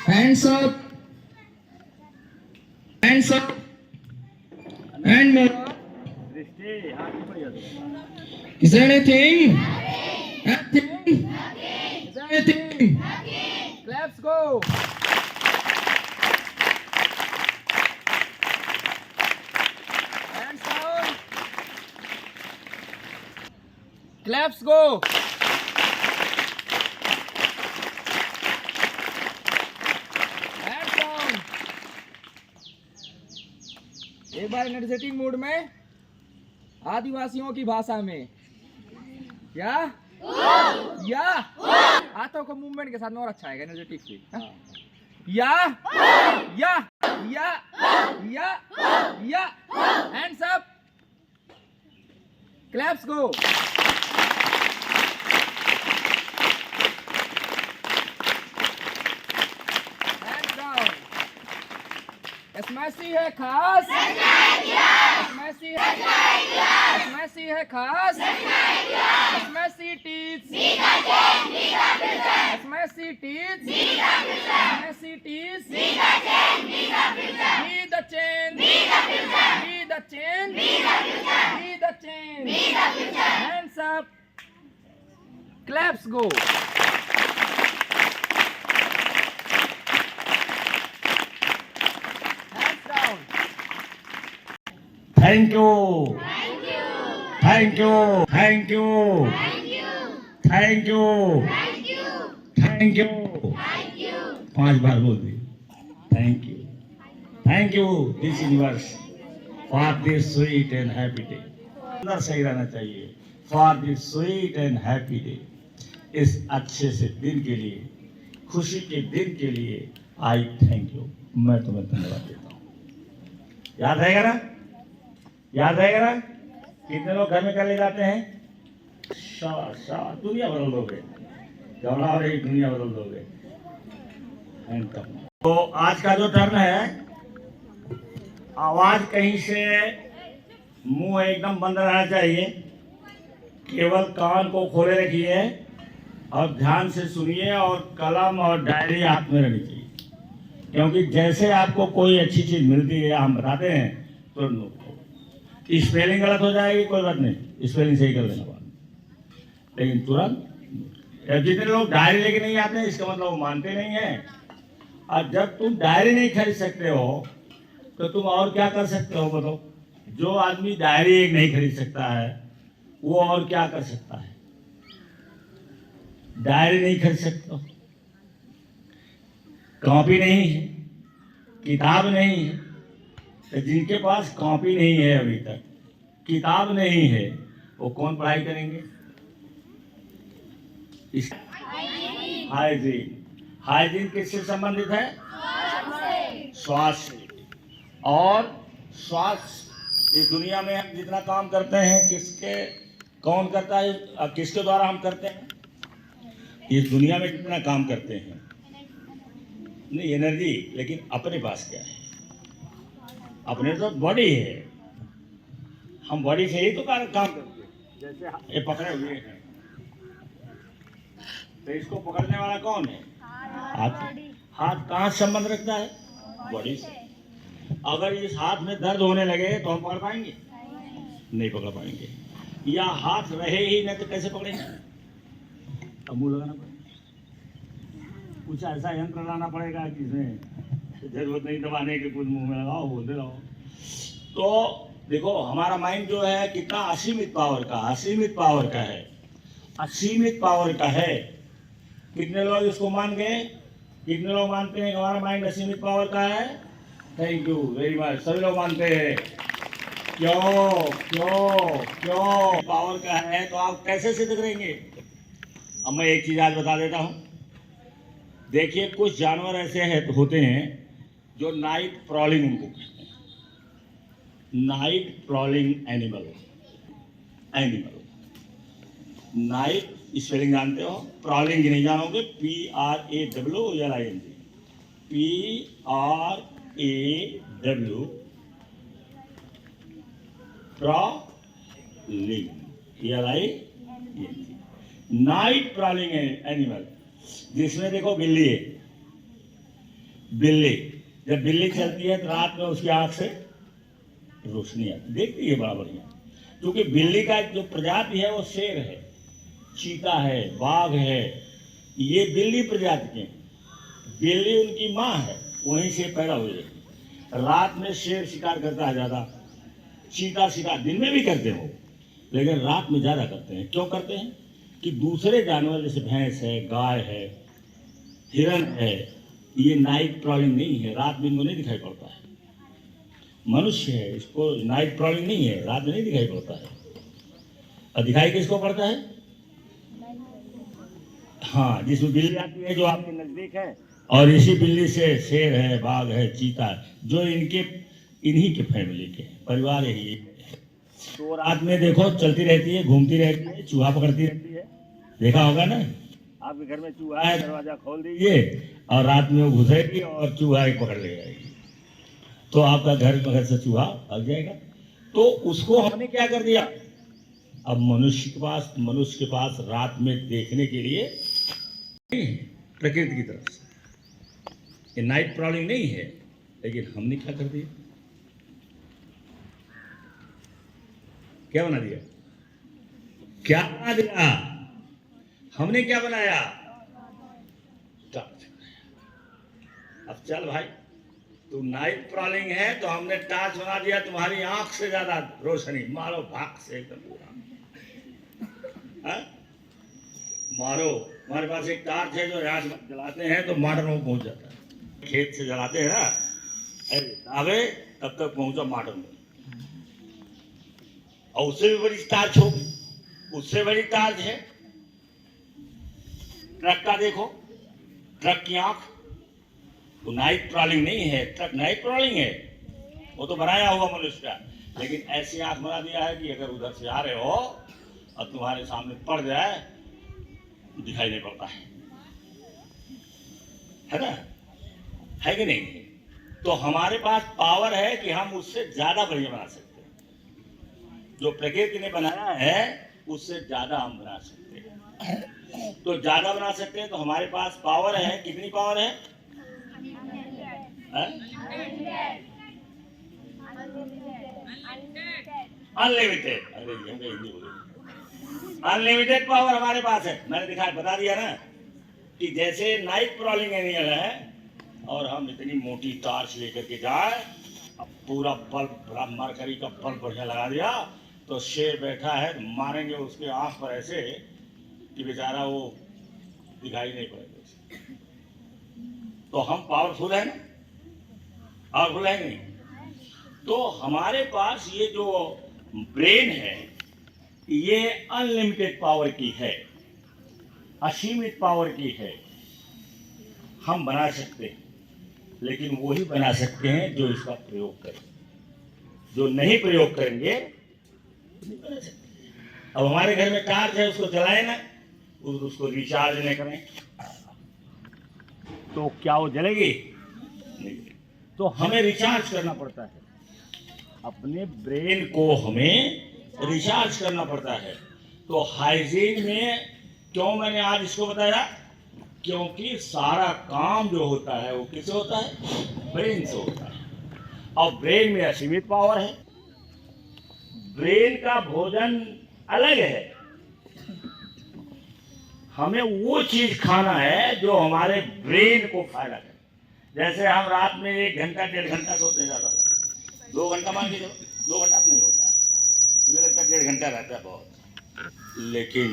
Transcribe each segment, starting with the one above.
Hands up. Hands up. And more. Is there anything? Anything? Is there anything? Claps go. Hands down. Claps go. Hands down. एक बार energetic mood में आदिवासियों की भाषा में क्या या हाथों को मूवमेंट के साथ और अच्छा है एनर्जेटिक से या yeah yeah yeah yeah hands up claps go hands down स्मैशी है खास स्मैशी है स्मैशी है खास स्मैशी टीथ स्मैशी टीथ स्मैशी teeth be the chain be the chain be the chain hands up claps go Thank you. Thank you. Thank you. Thank you. Thank you. 5 बार बोल दी. Thank you. Thank you this universe for this sweet and happy day. अंदर सही रहना चाहिए. For this sweet and happy day. इस अच्छे से दिन के लिए, खुशी के दिन के लिए I thank you. मैं तुम्हें धन्यवाद देता हूँ. याद रहेगा ना? याद रहेगा ना? कितने लोग घर में कर ले जाते हैं? शाबाश दुनिया बदल दोगे. और एक दुनिया बदल दोगे. तो आज का जो टर्न है, आवाज कहीं से मुंह एकदम बंद रहना चाहिए. केवल कान को खोले रखिए और ध्यान से सुनिए और कलम और डायरी हाथ में रहनी चाहिए. क्योंकि जैसे आपको कोई अच्छी चीज मिलती है हम बताते हैं तो स्पेलिंग गलत हो जाएगी कोई बात नहीं, स्पेलिंग सही कर देना बाद, लेकिन तुरंत. जितने लोग डायरी लेके नहीं आते हैं इसका मतलब वो मानते नहीं हैं. और जब तुम डायरी नहीं खरीद सकते हो तो तुम और क्या कर सकते हो बताओ. जो आदमी डायरी एक नहीं खरीद सकता है वो और क्या कर सकता है. डायरी नहीं खरीद सकते, कॉपी नहीं है, किताब नहीं है. तो जिनके पास कॉपी नहीं है, अभी तक किताब नहीं है, वो कौन पढ़ाई करेंगे. हाइजीन. हाइजीन किससे संबंधित है? स्वास्थ्य. और स्वास्थ्य इस दुनिया में हम जितना काम करते हैं किसके कौन करता है, किसके द्वारा हम करते हैं. इस दुनिया में कितना काम करते हैं नहीं एनर्जी, लेकिन अपने पास क्या है. अपने तो बॉडी है, हम बॉडी से ही तो काम करते हैं. जैसे ये पकड़े हुए हैं तो इसको पकड़ने वाला कौन है? हाथ. हाथ कहाँ संबंध रखता है? बॉडी से. अगर इस हाथ में दर्द होने लगे तो हम पकड़ पाएंगे? नहीं पकड़ पाएंगे. या हाथ रहे ही नहीं तो कैसे पकड़ेंगे? अब मुंह लगाना पड़ेगा, कुछ ऐसा यंत्र लाना पड़ेगा जिसमें जरूरत नहीं दबाने के, कुछ मुंह में लगाओ बोलते रहो. तो देखो हमारा माइंड जो है कितना असीमित पावर का, असीमित पावर का है, असीमित पावर का है. कितने लोग इसको मान गए? कितने लोग मानते हैं कि हमारा माइंड असीमित पावर का है? Thank you very much. सभी लोग मानते हैं. क्यों क्यों क्यों पावर का है तो आप कैसे सिद्ध करेंगे? अब मैं एक चीज आज बता देता हूं. देखिए कुछ जानवर ऐसे होते हैं जो नाइट प्रॉलिंग उनको कहते हैं. Night prowling animal. Night spelling जानते हो, प्रॉलिंग नहीं जानोगे. PRAWLING. PRAW prowling LING. Night prowling animal. जिसमें देखो बिल्ली है, बिल्ली, जब बिल्ली चलती है तो रात में उसकी आंख से रोशनी आती, देखती है बड़ा बढ़िया। क्योंकि बिल्ली का जो प्रजाति है वो शेर है, चीता है, बाघ है, ये बिल्ली प्रजाति के हैं। बिल्ली उनकी माँ है, वहीं से पैदा हुई है। रात में शेर शिकार करता है ज्यादा, चीता शिकार दिन में भी करते हो, लेकिन रात में ज्यादा करते हैं। क्यों करते हैं कि दूसरे जानवर जैसे भैंस है, गाय है, हिरन है, ये नाइट प्रॉलिंग नहीं है, रात में इनको नहीं दिखाई पड़ता है। मनुष्य है, इसको नाइट प्रॉलिंग नहीं है, रात में नहीं दिखाई पड़ता है। और दिखाई किसको पड़ता है? हाँ, जिसमें बिल्ली आती है जो आपके नजदीक है, और इसी बिल्ली से शेर है, बाघ है, चीता है, जो इन्हीं के फैमिली के परिवार यही है। तो रात में देखो चलती रहती है, घूमती रहती है, चूहा पकड़ती रहती है। देखा होगा ना, आपके घर में चूहा है, दरवाजा खोल दीजिए और रात में वो घुसेगी और चूहा ही पकड़ ले जाएगी, तो आपका घर से चूहा भाग जाएगा। तो उसको हमने क्या कर दिया, अब मनुष्य के पास रात में देखने के लिए प्रकृति की तरफ से ये नाइट प्रॉलिंग नहीं है, लेकिन हमने क्या कर दिया, क्या बना दिया, क्या बना दिया, हमने क्या बनाया, टॉर्च। अब चल भाई, तू नाइट प्रॉलिंग है तो हमने टॉर्च बना दिया, तुम्हारी आंख से ज्यादा रोशनी, मारो भाग से एकदम पूरा, मारो। हमारे पास एक टॉर्च है जो यहाँ से जलाते हैं तो मार्टर में पहुंच जाता है, खेत से जलाते हैं ना, अबे तब तक पहुंचा मार्टर में। और उससे भी बड़ी टॉर्च होगी, उससे बड़ी टॉर्च है ट्रक का, देखो ट्रक की आंख, तो नाइट ट्रॉलिंग नहीं है, ट्रक नाइट ट्रॉलिंग है, वो तो बनाया हुआ मनुष्य का, लेकिन ऐसी आंख बना दिया है कि अगर उधर से आ रहे हो और तुम्हारे सामने पड़ जाए दिखाई नहीं पड़ता है ना, है कि नहीं? तो हमारे पास पावर है कि हम उससे ज्यादा बढ़िया बना सकते हैं, जो प्रकृति ने बनाया है उससे ज्यादा हम बना सकते हैं। तो ज्यादा बना सकते हैं तो हमारे पास पावर है, कितनी पावर है? अनलिमिटेड। अनलिमिटेड पावर हमारे पास है। मैंने बता दिया ना कि जैसे नाइट प्रॉलिंग एनिमल है और हम इतनी मोटी टॉर्च लेकर के जाए, अब पूरा बल्ब, मरकरी का बल्ब बढ़िया लगा दिया तो शेर बैठा है, मारेंगे उसके आंख पर ऐसे कि बेचारा वो दिखाई नहीं पड़ेगा। तो हम पावरफुल है ना, पावरफुल है नहीं? तो हमारे पास ये जो ब्रेन है ये अनलिमिटेड पावर की है, असीमित पावर की है। हम बना सकते हैं, लेकिन वही बना सकते हैं जो इसका प्रयोग करें, जो नहीं प्रयोग करेंगे नहीं बना सकते। अब हमारे घर में टॉर्च है, उसको जलाए ना, उसको रिचार्ज नहीं करें तो क्या वो जलेगी? नहीं। तो हमें रिचार्ज करना पड़ता है, अपने ब्रेन को हमें रिचार्ज करना पड़ता है। तो हाइजीन में क्यों मैंने आज इसको बताया, क्योंकि सारा काम जो होता है वो किससे होता है? ब्रेन से होता है। और ब्रेन में असीमित पावर है। ब्रेन का भोजन अलग है, हमें वो चीज खाना है जो हमारे ब्रेन को फायदा करे। जैसे हम रात में 1 घंटा 1.5 घंटा सोते जाता था, 2 घंटा मान के चलो, 2 घंटा नहीं होता है, मुझे लगता है 1.5 घंटा रहता है बहुत। लेकिन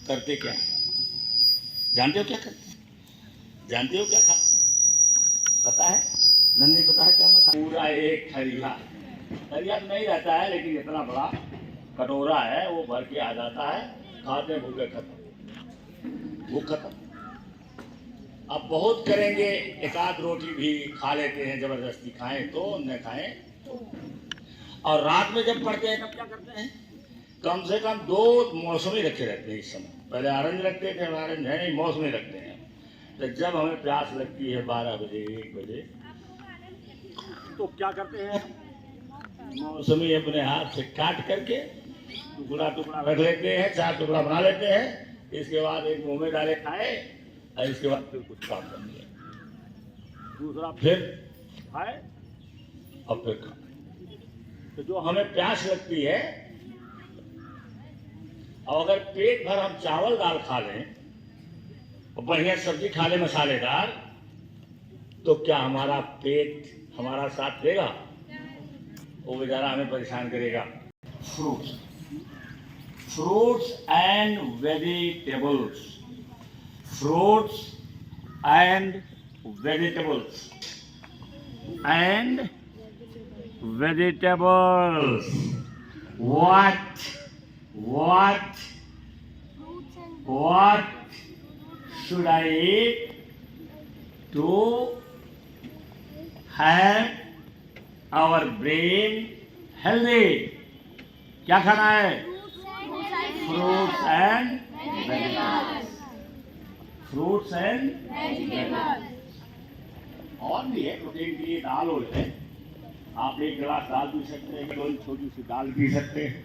करते क्या है? जानते हो क्या करते हैं? जानते हो क्या खा? पता है? नहीं पता है क्या मैं खा? पूरा एक थरिया नहीं रहता है, लेकिन इतना बड़ा कटोरा है, वो भर के आ जाता है, खाते भूखे खत्म, भूख खत्म। अब बहुत करेंगे, 1 आध रोटी भी खा लेते हैं, जबरदस्ती खाएं तो न खाएं तो। और रात में जब पढ़ते हैं तब क्या करते हैं? कम से कम 2 मौसमी रखे रहते हैं। इस समय पहले ऑरेंज रखते थे, ऑरेंज है नहीं, मौसमी रखते हैं। तो जब हमें प्यास लगती है 12 बजे 1 बजे, तो क्या करते हैं? मौसमी अपने हाथ से काट करके टुकड़ा टुकड़ा रख लेते हैं, 4 टुकड़ा बना लेते हैं, इसके बाद एक मुंह में डाले खाए और इसके बाद फिर कुछ काम कर लिया। दूसरा फिर खाए और फिर खाए। तो जो हमें प्यास लगती है, और अगर पेट भर हम चावल दाल खा लें और बढ़िया सब्जी खा लें मसालेदार, तो क्या हमारा पेट हमारा साथ देगा? वो बेचारा हमें परेशान करेगा। Fruits, fruits and vegetables, fruits and vegetables and vegetables. What should I eat to have our brain healthy? क्या खाना है? Fruits and vegetables. Fruits and vegetables. और भी है, प्रोटीन के लिए दाल और है। आप एक गिलास दाल पी सकते हैं, दो छोटी सी दाल पी सकते हैं।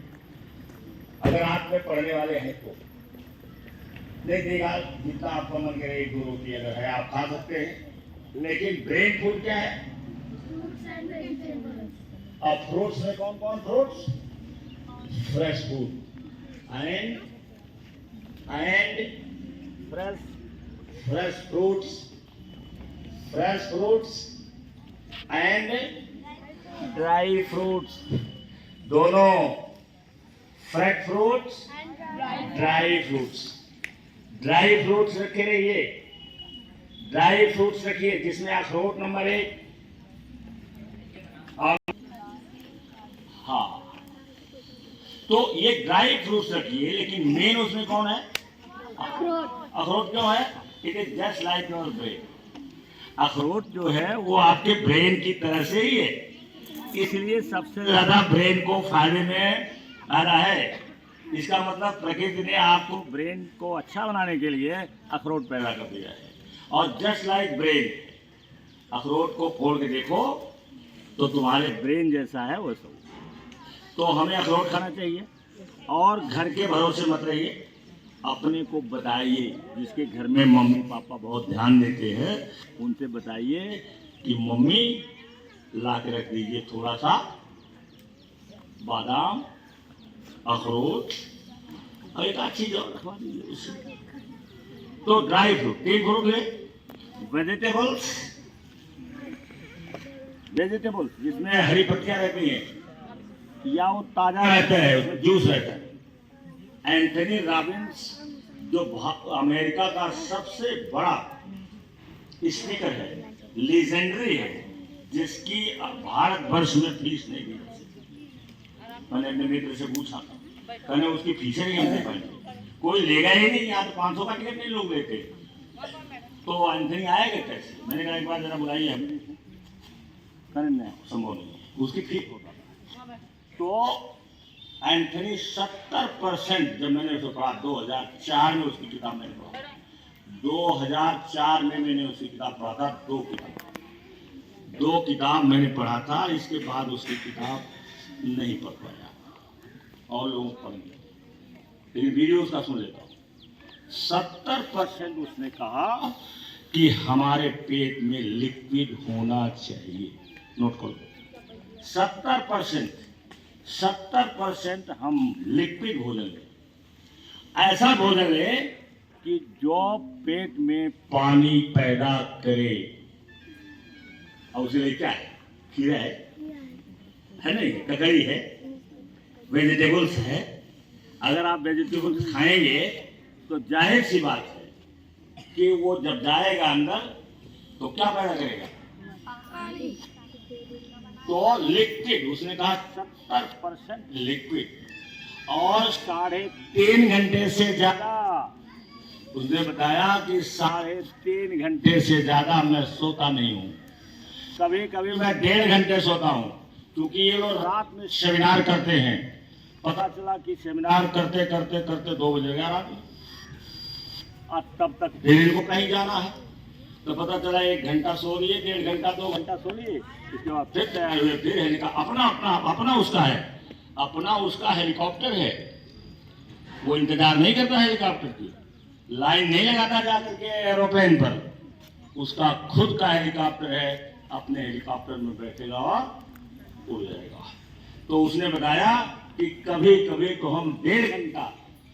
अगर आप में पढ़ने वाले हैं तो नहीं देगा, जितना आपका मन करे, एक दो रोटी अगर है आप खा सकते हैं। लेकिन ब्रेन फूड क्या है? और फ्रूट्स में कौन कौन fruits? Fresh food and fresh fruits and dry fruits. दोनों, fresh fruits, dry fruits. Dry fruits रखे रहिए, ड्राई फ्रूट्स रखिए, जिसमें अखरोट नंबर 1। और हाँ, तो ये ड्राई फ्रूट्स रखिए, लेकिन मेन उसमें कौन है? अखरोट क्यों है? It is just like your brain. अखरोट जो है वो आपके ब्रेन की तरह से ही है, इसलिए सबसे ज्यादा ब्रेन को फायदे में आ रहा है। इसका मतलब प्रकृति ने आपको ब्रेन को अच्छा बनाने के लिए अखरोट पैदा कर दिया है। और जस्ट लाइक ब्रेन, अखरोट को फोड़ के देखो तो तुम्हारे ब्रेन जैसा है वो सब। तो हमें अखरोट खाना चाहिए। और घर के भरोसे मत रहिए, अपने को बताइए। जिसके घर में मम्मी पापा बहुत ध्यान देते हैं, उनसे बताइए कि मम्मी ला के रख दीजिए थोड़ा सा बादाम, अखरोट और एक आध चीज और रखवा दीजिए उससे। तो ड्राई फ्रूट, 3 फ्रूट ले। वेजिटेबल्स, जिसमें हरी पत्तियां रहती हैं या वो ताजा रहता है, उसमें जूस रहता है। एंथनी रॉबिन्स जो अमेरिका का सबसे बड़ा स्पीकर है, लीजेंडरी है, जिसकी भारत वर्ष में फीस नहीं दी। मैंने अपने मित्र से पूछा, कहने उसकी फीसें नहीं हम दे पाएंगे, कोई लेगा ही नहीं। यहाँ तो 500 का टिकट नहीं लोग लेते, तो एंथनी आएगा कैसे? मैंने कहा एक बार जरा बुलाइए हमें। कहने संभव नहीं, उसकी फीस होता। तो एंथनी 70%, जब मैंने उसे पढ़ा 2004 में, उसकी किताब मैंने पढ़ा 2004 में मैंने उसकी किताब पढ़ा था। 2 किताब मैंने पढ़ा था। इसके बाद उसकी किताब नहीं पढ़ पाया और लोग पढ़ेंगे, लेकिन वीडियो उसका सुन लेता हूँ। 70% उसने कहा कि हमारे पेट में लिक्विड होना चाहिए। नोट करो, 70% हम लिक्विड भोजन लें, ऐसा भोजन लें कि जो पेट में पानी पैदा करे। और उसके लिए क्या है? खीरा है नहीं, ककड़ी है, वेजिटेबल्स है। अगर आप वेजिटेबल्स खाएंगे तो जाहिर सी बात है कि वो जब जाएगा अंदर तो क्या पैदा करेगा? तो लिक्विड, उसने कहा 70% लिक्विड। और 3.5 घंटे से ज्यादा, उसने बताया कि 3.5 घंटे से ज्यादा मैं सोता नहीं हूँ। कभी कभी मैं 1.5 घंटे सोता हूँ, क्योंकि ये लोग रात में सेमिनार करते हैं। पता चला कि सेमिनार करते करते करते 2 बज गया रात में, और तब तक फिर इनको कहीं जाना है। तो पता चला 1 घंटा सो लिए, 1.5 घंटा 2 घंटा सो लिए, इसके बाद फिर तैयार हुए, फिर है अपना उसका है, अपना उसका हेलीकॉप्टर है। वो इंतजार नहीं करता हेलीकॉप्टर की, लाइन नहीं लगाता जाकर के एरोप्लेन पर, उसका खुद का हेलीकॉप्टर है, अपने हेलीकॉप्टर में बैठेगा और उड़ जाएगा। तो उसने बताया कि कभी कभी तो हम 1.5 घंटा,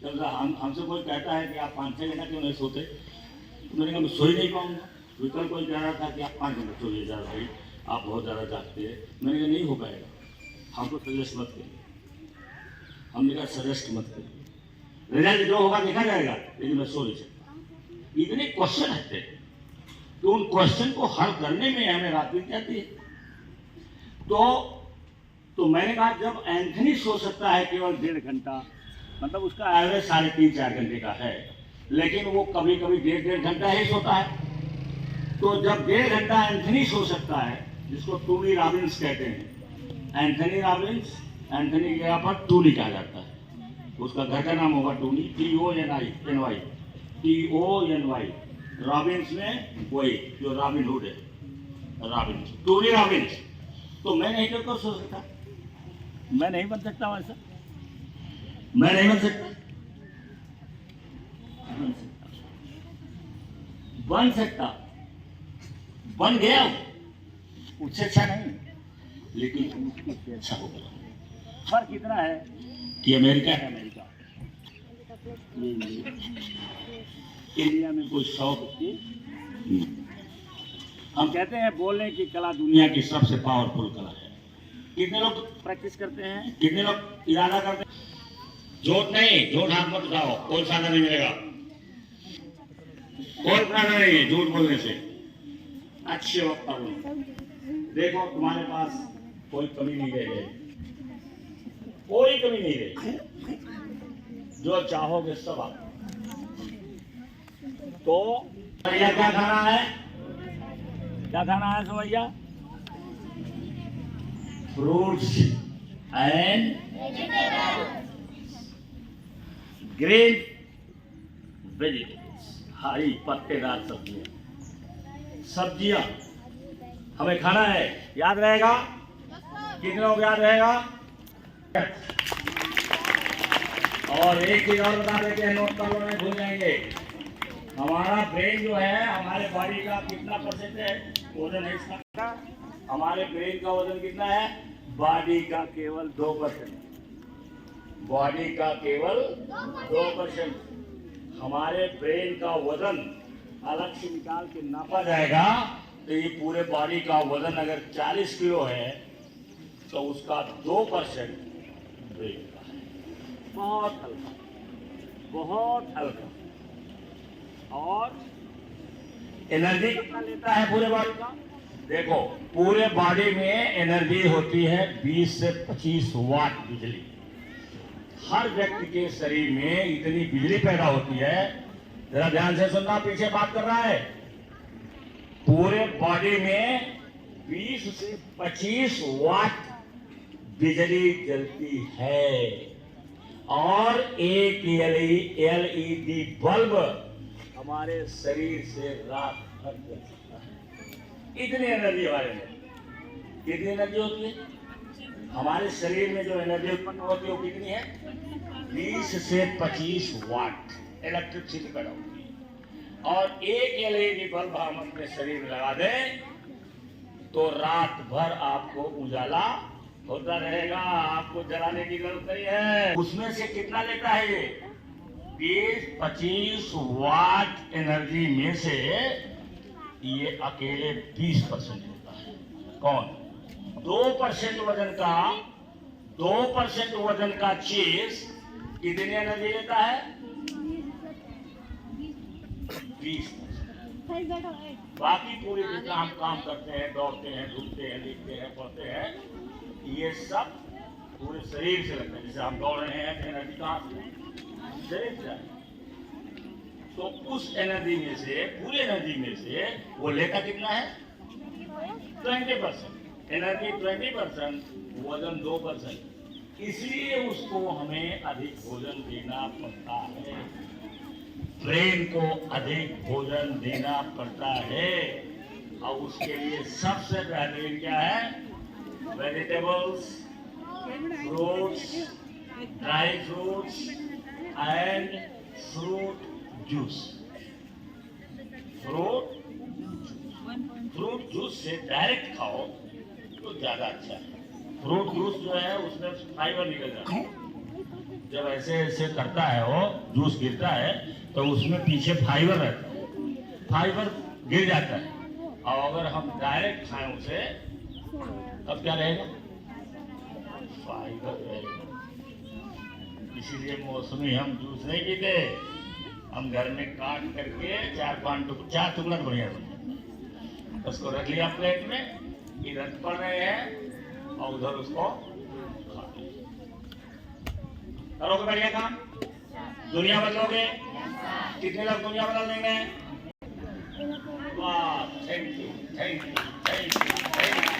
जब हमसे कोई कहता है कि आप 5-6 घंटा क्यों नहीं सोते, तो मैंने कहा मैं सो ही नहीं पाऊंगा। विकल्प कोई कह रहा था कि आप 5 घंटे सोइए ज़्यादा भाई, आप बहुत ज़्यादा जागते हैं। मैंने कहा नहीं हो पाएगा, हमको सजेस्ट मत करिए। हमने कहा सजेस्ट मत करिए, रिजल्ट जो होगा देखा जाएगा, लेकिन मैं सो नहीं सकता। इतने क्वेश्चन आते हैं, तो उन क्वेश्चन को हल करने में हमें रात बीत जाती है। तो मैंने कहा जब एंथनी सो सकता है केवल 1.5 घंटा, मतलब उसका एवरेज 3.5-4 घंटे का है, लेकिन वो कभी कभी 1.5 घंटा ही सोता है। तो जब 1.5 घंटा एंथनी सो सकता है, जिसको टोनी रॉबिन्स कहते हैं, एंथनी रॉबिन्स, एंथनी की जगह पर टोनी कहा जाता है, उसका घर का नाम होगा टोनी, TONY, TONY। रॉबिन्स में वही जो रॉबिन हुड है, रॉबिन्स, टोनी रॉबिन्स। तो मैं नहीं कर सो सकता, मैं नहीं बन सकता वैसा, मैं नहीं बन सकता, बन सकता, बन गया, उससे अच्छा नहीं, लेकिन उससे अच्छा हो गया। फर्क इतना है कि अमेरिका है, अमेरिका, इंडिया में कोई 100 बच्चे। हम कहते हैं बोलने की कला दुनिया की सबसे पावरफुल कला है। कितने लोग प्रैक्टिस करते हैं, कितने लोग इरादा करते हैं? जोट नहीं, जोट हाथ मत उठाओ, कोई फायदा नहीं मिलेगा, कोई फायदा नहीं झूठ बोलने से। अच्छे वक्त पर देखो तुम्हारे पास कोई कमी नहीं रह गई, कोई कमी नहीं रही, जो चाहोगे सब आप। तो भैया क्या खाना है, क्या खाना है भैया? फ्रूट्स एंड ग्रीन वेजिटेबल्स, हरी पत्तेदार सब्जियां हमें खाना है। याद रहेगा? कितने लोग याद रहेगा? और एक चीज और बता देते हैं, नोट कर लो, नहीं भूल जाएंगे। हमारा ब्रेन जो है, हमारे बॉडी का कितना % है वजन है इसका? हमारे ब्रेन का वजन कितना है? बॉडी का केवल 2%, बॉडी का केवल 2%। हमारे ब्रेन का वजन अलग से निकाल के नापा जाएगा, तो ये पूरे बॉडी का वजन अगर 40 किलो है, तो उसका 2% ब्रेन का है। बहुत हल्का, बहुत हल्का। और एनर्जी कितना लेता है पूरे बॉडी का? देखो, पूरे बॉडी में एनर्जी होती है 20 से 25 वाट बिजली। हर व्यक्ति के शरीर में इतनी बिजली पैदा होती है, जरा ध्यान से सुनना, पीछे बात कर रहा है। पूरे बॉडी में 20 से 25 वाट बिजली जलती है, और एक LED बल्ब हमारे शरीर से रात भर जल सकता है। इतनी एनर्जी हमारे में, कितनी एनर्जी होती है हमारे शरीर में? जो एनर्जी उत्पन्न होती है वो कितनी है? 20 से 25 वाट इलेक्ट्रिसिटी पैदा होती है। और एक LED बल्ब हम अपने शरीर में लगा दें, तो रात भर आपको उजाला होता रहेगा, आपको जलाने की जरूरत नहीं है। उसमें से कितना लेता है ये? 20-25 वाट एनर्जी में से ये अकेले 20% होता है। कौन? 2% वजन का, 2% वजन का चीज कितनी एनर्जी लेता है? 20%। बाकी पूरी जितना हम काम करते हैं, दौड़ते हैं, घूमते हैं, लिखते हैं, पढ़ते हैं, ये सब पूरे शरीर से लगता है। जैसे हम दौड़ रहे हैं, एनर्जी कहाँ से? शरीर से। तो उस एनर्जी में से, पूरी एनर्जी में से वो लेता कितना है? 20%। एनर्जी 20%, वजन 2%। इसलिए उसको हमें अधिक भोजन देना पड़ता है, ब्रेन को अधिक भोजन देना पड़ता है। और उसके लिए सबसे बेहतरीन क्या है? Vegetables, fruits, dry fruits and fruit juice. Fruit fruit juice से डायरेक्ट खाओ तो ज्यादा अच्छा है। फ्रूट जूस जो है उसमें फाइबर निकल जाता है, जब ऐसे ऐसे करता है वो जूस गिरता है तो उसमें पीछे फाइबर रहता है, फाइबर गिर जाता है। और अगर हम डायरेक्ट खाएं उसे तब क्या रहेगा, फाइबर रहेगा। इसीलिए मौसमी हम जूस नहीं पीते, हम घर में काट करके 4 टुकड़ा बढ़िया बने, उसको रख लिया प्लेट में, इधर पड़ रहे हैं और उधर उसको खाते। करोगे बढ़िया काम, दुनिया बदलोगे। कितने लोग दुनिया बदल देंगे? वाह, thank you, thank you, thank you, thank you.